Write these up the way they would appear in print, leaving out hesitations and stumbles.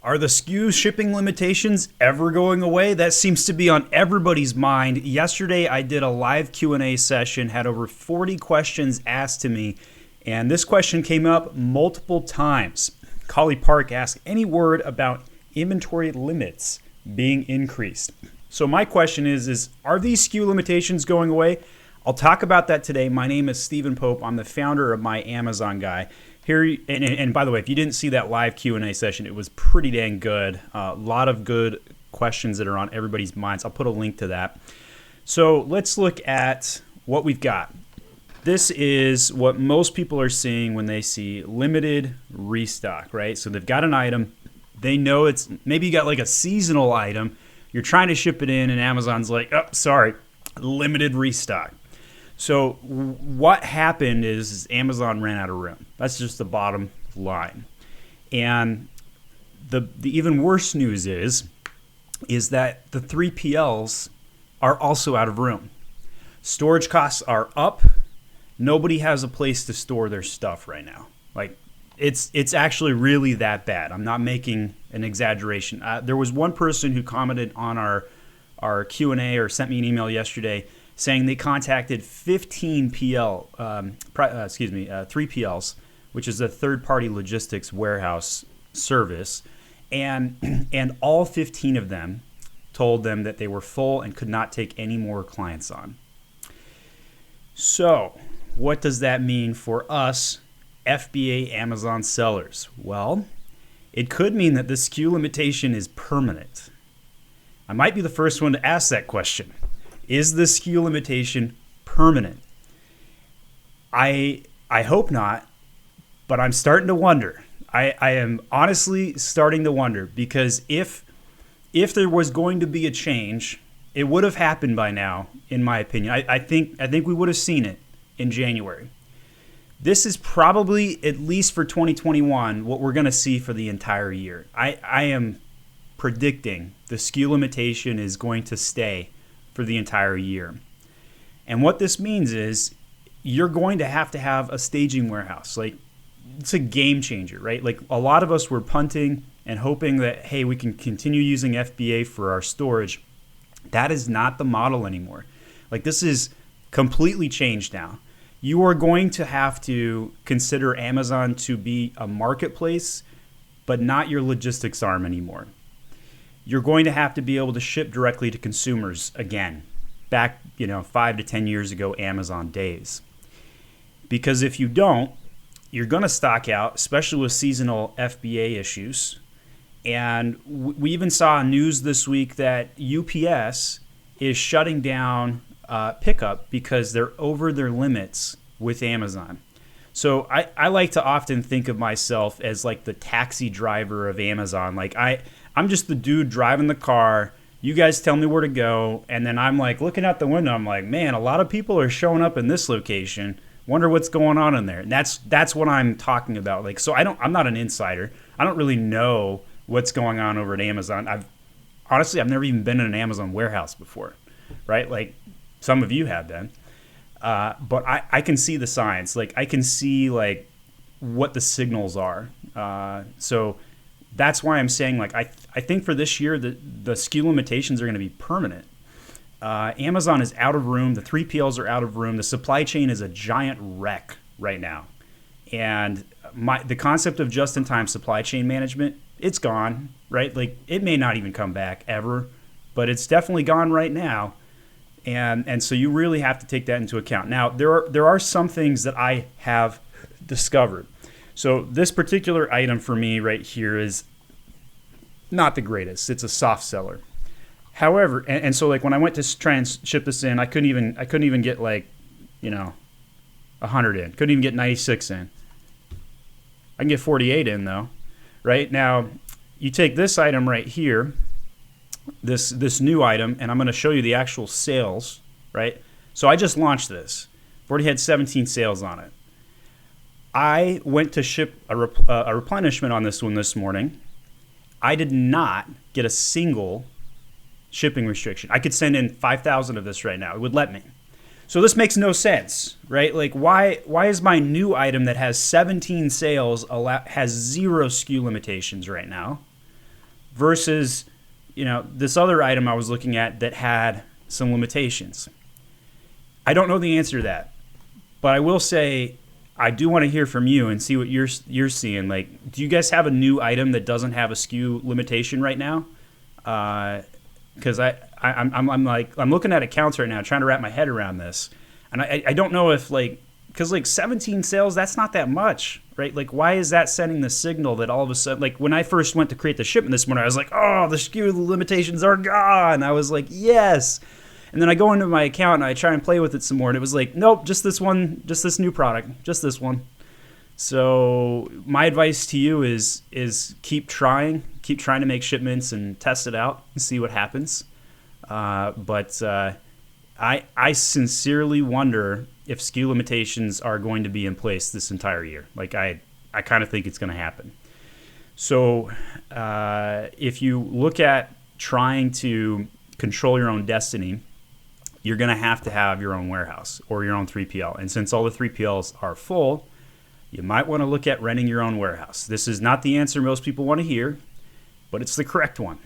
Are the SKU shipping limitations ever going away? That seems to be on everybody's mind. Yesterday I did a live Q&A session, had over 40 questions asked to me, and this question came up multiple times. Collie Park asked, any word about inventory limits being increased? So my question is are these SKU limitations going away? I'll talk about that today. My name is Stephen Pope. I'm the founder of My Amazon Guy. Here, and by the way, if you didn't see that live Q&A session, it was pretty dang good. A lot of good questions that are on everybody's minds. I'll put a link to that. So let's look at what we've got. This is what most people are seeing when they see limited restock, right? So they've got an item. They know it's, maybe you got like a seasonal item. You're trying to ship it in, and Amazon's like, oh, sorry, limited restock. So what happened is Amazon ran out of room. That's just the bottom line. And the even worse news is that the 3PLs are also out of room. Storage costs are up. Nobody has a place to store their stuff right now. Like it's actually really that bad. I'm not making an exaggeration. There was one person who commented on our Q&A or sent me an email yesterday saying they contacted 15 3PLs, which is a third-party logistics warehouse service, and all 15 of them told them that they were full and could not take any more clients on. So, what does that mean for us FBA Amazon sellers? Well, it could mean that the SKU limitation is permanent. I might be the first one to ask that question. Is the SKU limitation permanent? I hope not, but I'm starting to wonder. I am honestly starting to wonder, because if there was going to be a change, it would have happened by now, in my opinion. I think we would have seen it in January. This is probably, at least for 2021, what we're going to see for the entire year. I am predicting the SKU limitation is going to stay for the entire year. And what this means is you're going to have a staging warehouse. Like, it's a game changer, right? Like, a lot of us were punting and hoping that, hey, we can continue using FBA for our storage. That is not the model anymore. Like, this is completely changed now. You are going to have to consider Amazon to be a marketplace, but not your logistics arm anymore. You're going to have to be able to ship directly to consumers again, back 5 to 10 years ago Amazon days. Because if you don't, you're going to stock out, especially with seasonal FBA issues. And we even saw news this week that UPS is shutting down pickup because they're over their limits with Amazon. So I like to often think of myself as like the taxi driver of Amazon. Like I'm just the dude driving the car. You guys tell me where to go, and then I'm like looking out the window. I'm like, man, a lot of people are showing up in this location. Wonder what's going on in there. And that's what I'm talking about. Like, so I'm not an insider. I don't really know what's going on over at Amazon. I've never even been in an Amazon warehouse before, right? Like some of you have been. But I can see the signs. Like, I can see like what the signals are. So that's why I'm saying, like, I think for this year the SKU limitations are going to be permanent. Amazon is out of room. The 3PLs are out of room. The supply chain is a giant wreck right now. And the concept of just-in-time supply chain management, it's gone, right? Like, it may not even come back ever, but it's definitely gone right now. And so you really have to take that into account. Now, there are some things that I have discovered. So this particular item for me right here is not the greatest. It's a soft seller. However, and so like when I went to try and ship this in, I couldn't even get like 100 in. Couldn't even get 96 in. I can get 48 in though. Right now, you take this item right here, this new item, and I'm going to show you the actual sales. Right. So I just launched this. I've already had 17 sales on it. I went to ship a replenishment on this one this morning. I did not get a single shipping restriction. I could send in 5,000 of this right now. It would let me. So this makes no sense, right? Like, why is my new item that has 17 sales has 0 SKU limitations right now, versus, this other item I was looking at that had some limitations? I don't know the answer to that, but I will say I do want to hear from you and see what you're seeing. Like, do you guys have a new item that doesn't have a SKU limitation right now? Because I'm looking at accounts right now, trying to wrap my head around this, and I don't know if because 17 sales, that's not that much, right? Like, why is that sending the signal that all of a sudden, like when I first went to create the shipment this morning, I was like, oh, the SKU limitations are gone. I was like, yes. And then I go into my account and I try and play with it some more, and it was like, nope, just this one, just this new product, just this one. So my advice to you is keep trying to make shipments and test it out and see what happens. But I sincerely wonder if SKU limitations are going to be in place this entire year. Like, I kind of think it's going to happen. So if you look at trying to control your own destiny, you're going to have your own warehouse or your own 3PL. And since all the 3PLs are full, you might want to look at renting your own warehouse. This is not the answer most people want to hear, but it's the correct one.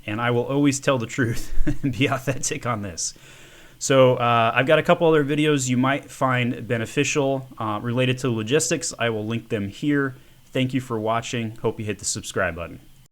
And I will always tell the truth and be authentic on this. So I've got a couple other videos you might find beneficial related to logistics. I will link them here. Thank you for watching. Hope you hit the subscribe button.